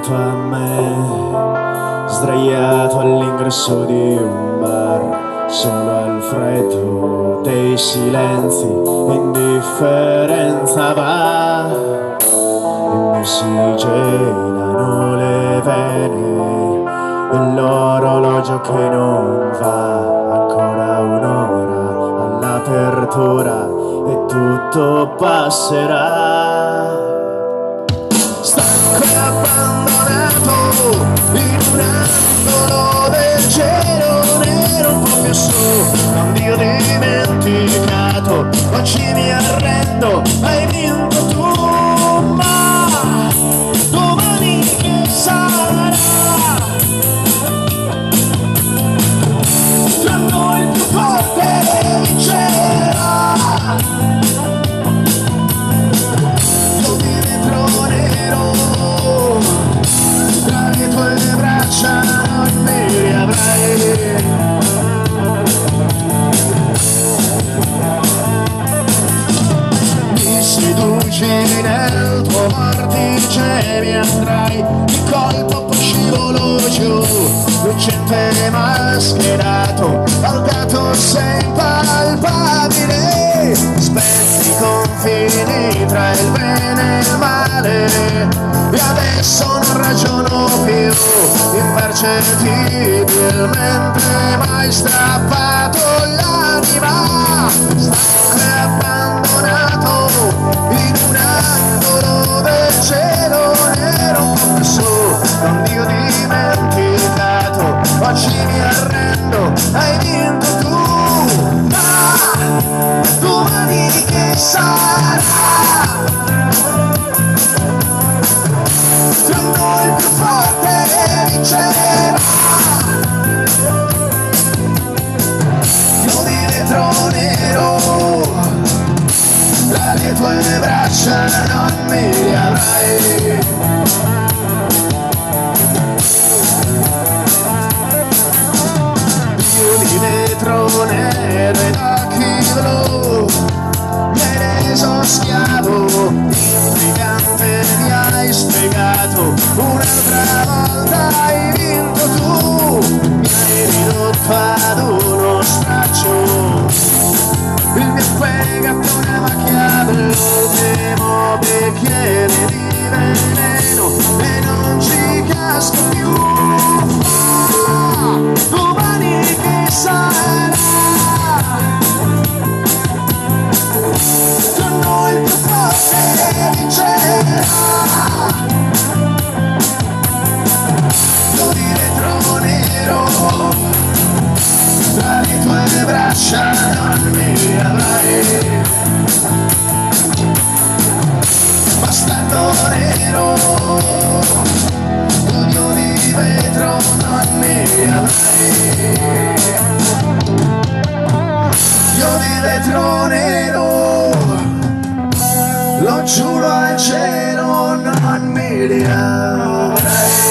accanto a me, sdraiato all'ingresso di un bar, solo al freddo dei silenzi, indifferenza va, e mi ossigenano le vene, e l'orologio che non va, ancora un'ora all'apertura e tutto passerà. Stanco e abbandonato in un angolo del cielo nero, un po' più su, non Dio dimenticato, oggi mi arrendo, hai vinto tu, ma domani che sarà? Tra noi il più forte vincerà. Io di vetro nero, tra le tue braccia non mi riavrai. Mi seduci nel tuo vortice, mi andrai di colpo, poi scivolo giù, lucente mascherato, al dato sei impalpabile, spezzi i confini tra il bene e il male, e adesso non ragiono più, impercettibilmente mai strappato l'anima, stanco e abbandonato in un angolo del cielo nero, un po' più su, non Dio dimenticato, oggi mi arrendo, hai vinto tu, ma domani che sarà? Tra noi il più forte vincerà. Io di vetro nero, tra le tue braccia non mi riavrai. Io di vetro nero ed occhi blu, mi hai reso schiavo, intrigante mi hai spiegato, un'altra volta hai vinto tu, mi hai ridotto ad uno straccio, il mio fegato è una macchia l'ultimo bicchiere di veleno e non ci casco più, ma domani che sarà? Tra noi il più forte vincerà. Io di vetro nero, tra le tue braccia non mi avrai, ma stando nero, io di vetro non mi avrai. Io di vetro nero, lo giuro al cielo non mi riavrai.